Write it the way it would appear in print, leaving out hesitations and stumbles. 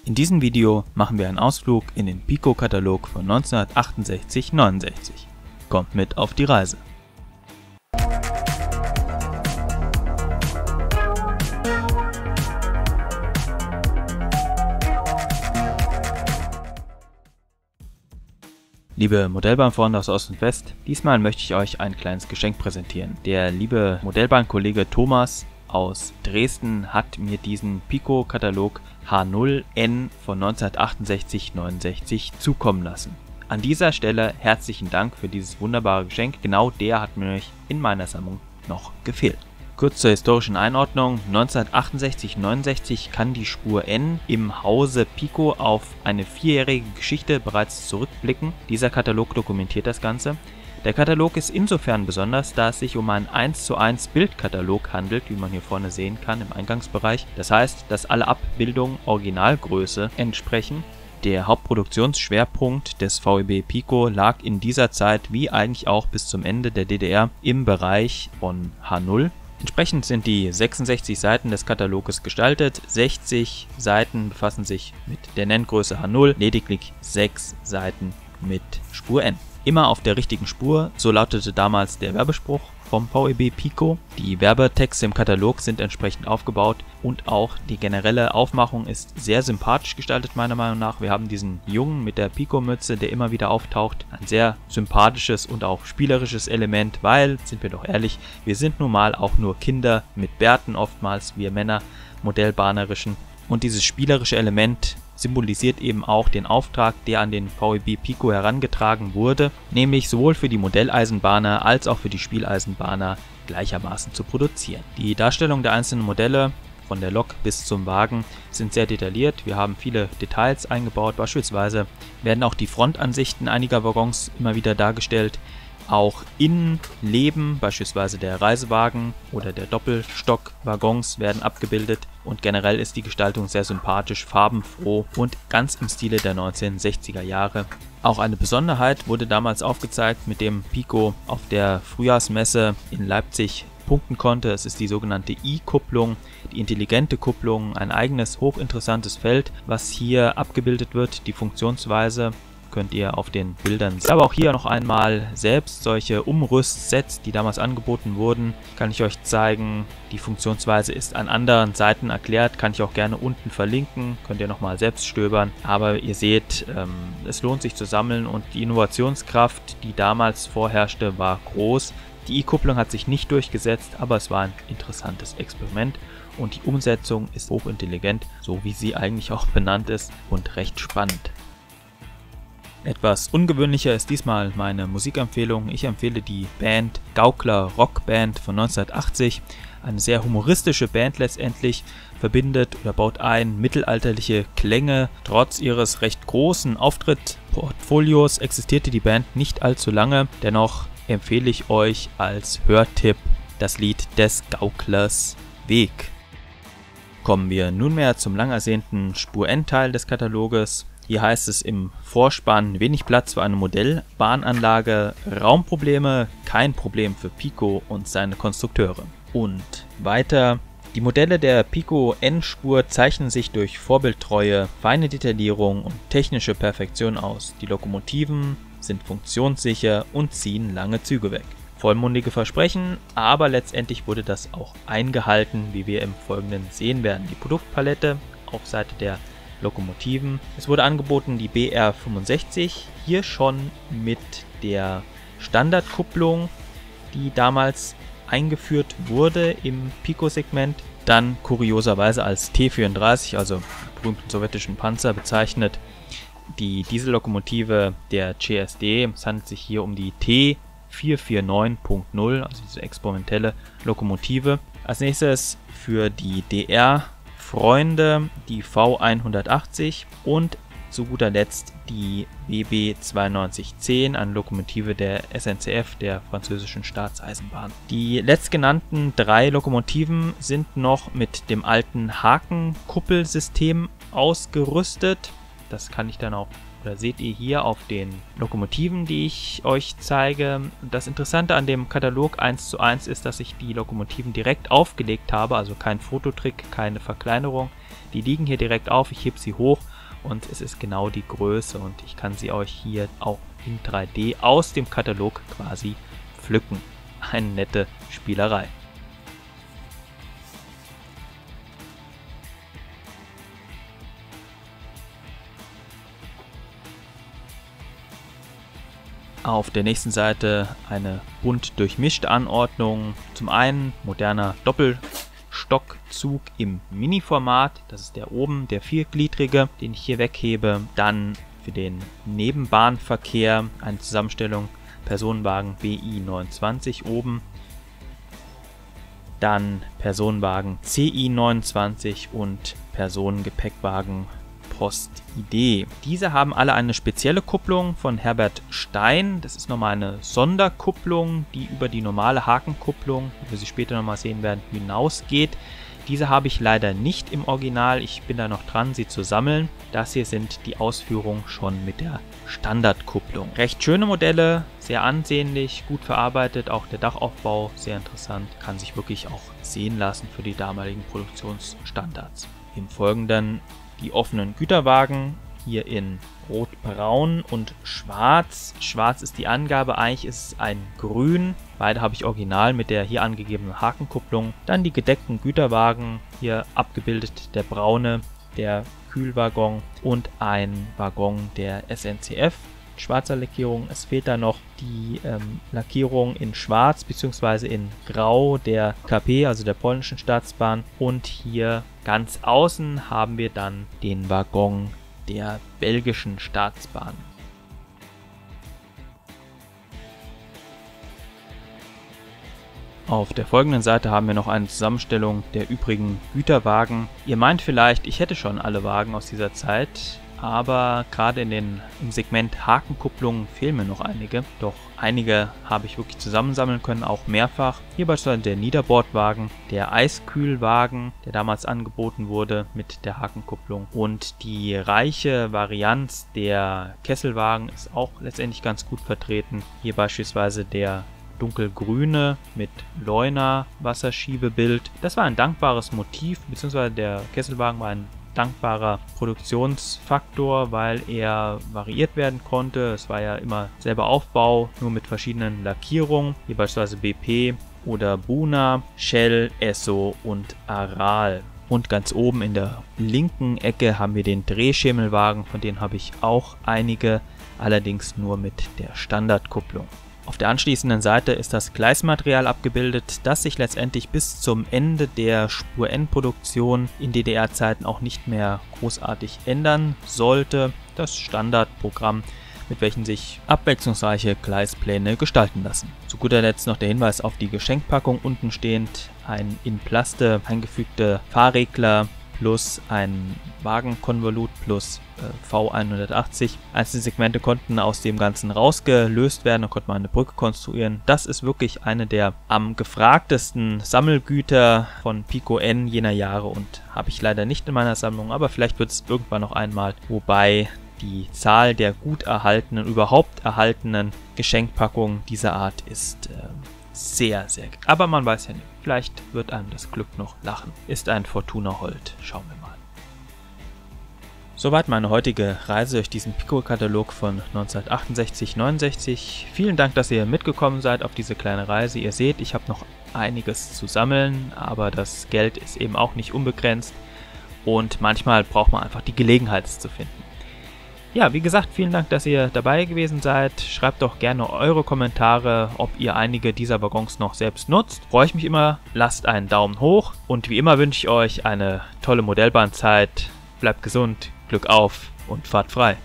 In diesem Video machen wir einen Ausflug in den Pico-Katalog von 1968-69. Kommt mit auf die Reise! Liebe Modellbahnfreunde aus Ost und West, diesmal möchte ich euch ein kleines Geschenk präsentieren. Der liebe Modellbahnkollege Thomas aus Dresden hat mir diesen Pico-Katalog H0N von 1968-69 zukommen lassen. An dieser Stelle herzlichen Dank für dieses wunderbare Geschenk, genau der hat mir in meiner Sammlung noch gefehlt. Kurz zur historischen Einordnung: 1968-69 kann die Spur N im Hause Pico auf eine 4-jährige Geschichte bereits zurückblicken. Dieser Katalog dokumentiert das Ganze. Der Katalog ist insofern besonders, da es sich um einen 1:1 Bildkatalog handelt, wie man hier vorne sehen kann im Eingangsbereich. Das heißt, dass alle Abbildungen Originalgröße entsprechen. Der Hauptproduktionsschwerpunkt des VEB Pico lag in dieser Zeit, wie eigentlich auch bis zum Ende der DDR, im Bereich von H0. Entsprechend sind die 66 Seiten des Kataloges gestaltet, 60 Seiten befassen sich mit der Nenngröße H0, lediglich 6 Seiten mit Spur N. Immer auf der richtigen Spur, so lautete damals der Werbespruch vom VEB Pico. Die Werbetexte im Katalog sind entsprechend aufgebaut und auch die generelle Aufmachung ist sehr sympathisch gestaltet meiner Meinung nach. Wir haben diesen Jungen mit der Pico-Mütze, der immer wieder auftaucht. Ein sehr sympathisches und auch spielerisches Element, weil, sind wir doch ehrlich, wir sind nun mal auch nur Kinder mit Bärten oftmals, wir Männer, modellbahnerischen. Und dieses spielerische Element symbolisiert eben auch den Auftrag, der an den VEB Pico herangetragen wurde, nämlich sowohl für die Modelleisenbahner als auch für die Spieleisenbahner gleichermaßen zu produzieren. Die Darstellung der einzelnen Modelle, von der Lok bis zum Wagen, sind sehr detailliert. Wir haben viele Details eingebaut, beispielsweise werden auch die Frontansichten einiger Waggons immer wieder dargestellt. Auch Innenleben, beispielsweise der Reisewagen oder der Doppelstockwaggons, werden abgebildet und generell ist die Gestaltung sehr sympathisch, farbenfroh und ganz im Stile der 1960er Jahre. Auch eine Besonderheit wurde damals aufgezeigt, mit dem Pico auf der Frühjahrsmesse in Leipzig punkten konnte. Es ist die sogenannte I-Kupplung, die intelligente Kupplung, ein eigenes hochinteressantes Feld, was hier abgebildet wird. Die Funktionsweise könnt ihr auf den Bildern sehen. Aber auch hier noch einmal selbst solche Umrüstsets, die damals angeboten wurden, kann ich euch zeigen. Die Funktionsweise ist an anderen Seiten erklärt, kann ich auch gerne unten verlinken, könnt ihr nochmal selbst stöbern. Aber ihr seht, es lohnt sich zu sammeln und die Innovationskraft, die damals vorherrschte, war groß. Die I-Kupplung hat sich nicht durchgesetzt, aber es war ein interessantes Experiment und die Umsetzung ist hochintelligent, so wie sie eigentlich auch benannt ist, und recht spannend. Etwas ungewöhnlicher ist diesmal meine Musikempfehlung. Ich empfehle die Band Gaukler Rockband von 1980. Eine sehr humoristische Band letztendlich, verbindet oder baut ein mittelalterliche Klänge. Trotz ihres recht großen Auftrittportfolios existierte die Band nicht allzu lange. Dennoch empfehle ich euch als Hörtipp das Lied des Gauklers Weg. Kommen wir nunmehr zum lang ersehnten Spur-N-Teil des Kataloges. Hier heißt es im Vorspann: wenig Platz für eine Modellbahnanlage, Raumprobleme, kein Problem für Pico und seine Konstrukteure. Und weiter: die Modelle der Pico N-Spur zeichnen sich durch Vorbildtreue, feine Detaillierung und technische Perfektion aus. Die Lokomotiven sind funktionssicher und ziehen lange Züge weg. Vollmundige Versprechen, aber letztendlich wurde das auch eingehalten, wie wir im Folgenden sehen werden. Die Produktpalette auf Seite der Lokomotiven. Es wurde angeboten die BR65, hier schon mit der Standardkupplung, die damals eingeführt wurde im Pico-Segment, dann kurioserweise als T34, also berühmten sowjetischen Panzer, bezeichnet, die Diesellokomotive der CSD. Es handelt sich hier um die T449.0, also diese experimentelle Lokomotive. Als nächstes für die DR-Freunde die V180 und zu guter Letzt die WB9210, eine Lokomotive der SNCF, der französischen Staatseisenbahn. Die letztgenannten 3 Lokomotiven sind noch mit dem alten Hakenkuppelsystem ausgerüstet. Das kann ich dann auch, oder seht ihr hier auf den Lokomotiven, die ich euch zeige. Das Interessante an dem Katalog 1:1 ist, dass ich die Lokomotiven direkt aufgelegt habe, also kein Fototrick, keine Verkleinerung. Die liegen hier direkt auf, ich hebe sie hoch und es ist genau die Größe und ich kann sie euch hier auch in 3D aus dem Katalog quasi pflücken. Eine nette Spielerei. Auf der nächsten Seite eine bunt durchmischte Anordnung. Zum einen moderner Doppelstockzug im Mini-Format. Das ist der oben, der viergliedrige, den ich hier weghebe. Dann für den Nebenbahnverkehr eine Zusammenstellung Personenwagen BI29 oben. Dann Personenwagen CI29 und Personengepäckwagen Postidee. Diese haben alle eine spezielle Kupplung von Herbert Stein. Das ist nochmal eine Sonderkupplung, die über die normale Hakenkupplung, wie wir sie später nochmal sehen werden, hinausgeht. Diese habe ich leider nicht im Original. Ich bin da noch dran, sie zu sammeln. Das hier sind die Ausführungen schon mit der Standardkupplung. Recht schöne Modelle, sehr ansehnlich, gut verarbeitet. Auch der Dachaufbau sehr interessant. Kann sich wirklich auch sehen lassen für die damaligen Produktionsstandards. Im Folgenden die offenen Güterwagen, hier in Rot-Braun und Schwarz. Schwarz ist die Angabe, eigentlich ist es ein Grün. Beide habe ich original mit der hier angegebenen Hakenkupplung. Dann die gedeckten Güterwagen, hier abgebildet der braune, der Kühlwaggon und ein Waggon der SNCF. Schwarzer Lackierung. Es fehlt da noch die Lackierung in Schwarz bzw. in Grau der KP, also der polnischen Staatsbahn. Und hier ganz außen haben wir dann den Waggon der belgischen Staatsbahn. Auf der folgenden Seite haben wir noch eine Zusammenstellung der übrigen Güterwagen. Ihr meint vielleicht, ich hätte schon alle Wagen aus dieser Zeit, aber gerade im Segment Hakenkupplungen fehlen mir noch einige. Doch einige habe ich wirklich zusammensammeln können, auch mehrfach. Hier beispielsweise der Niederbordwagen, der Eiskühlwagen, der damals angeboten wurde mit der Hakenkupplung. Und die reiche Varianz der Kesselwagen ist auch letztendlich ganz gut vertreten. Hier beispielsweise der dunkelgrüne mit Leuna-Wasserschiebebild. Das war ein dankbares Motiv, beziehungsweise der Kesselwagen war ein dankbarer Produktionsfaktor, weil er variiert werden konnte. Es war ja immer selber Aufbau, nur mit verschiedenen Lackierungen. Hier beispielsweise BP oder Buna, Shell, Esso und Aral. Und ganz oben in der linken Ecke haben wir den Drehschemelwagen, von denen habe ich auch einige, allerdings nur mit der Standardkupplung. Auf der anschließenden Seite ist das Gleismaterial abgebildet, das sich letztendlich bis zum Ende der Spur-N-Produktion in DDR-Zeiten auch nicht mehr großartig ändern sollte. Das Standardprogramm, mit welchem sich abwechslungsreiche Gleispläne gestalten lassen. Zu guter Letzt noch der Hinweis auf die Geschenkpackung, unten stehend ein in Plaste eingefügter Fahrregler plus ein Wagenkonvolut plus V180. Einzelne Segmente konnten aus dem Ganzen rausgelöst werden, da konnte man eine Brücke konstruieren. Das ist wirklich eine der am gefragtesten Sammelgüter von Pico N jener Jahre und habe ich leider nicht in meiner Sammlung, aber vielleicht wird es irgendwann noch einmal, wobei die Zahl der gut erhaltenen, überhaupt erhaltenen Geschenkpackungen dieser Art ist sehr, sehr. Aber man weiß ja nicht. Vielleicht wird einem das Glück noch lachen. Ist ein Fortuna Hold. Schauen wir mal. Soweit meine heutige Reise durch diesen Pico-Katalog von 1968-69. Vielen Dank, dass ihr mitgekommen seid auf diese kleine Reise. Ihr seht, ich habe noch einiges zu sammeln, aber das Geld ist eben auch nicht unbegrenzt. Und manchmal braucht man einfach die Gelegenheit, es zu finden. Ja, wie gesagt, vielen Dank, dass ihr dabei gewesen seid. Schreibt doch gerne eure Kommentare, ob ihr einige dieser Waggons noch selbst nutzt. Freue ich mich immer. Lasst einen Daumen hoch. Und wie immer wünsche ich euch eine tolle Modellbahnzeit. Bleibt gesund, Glück auf und fahrt frei.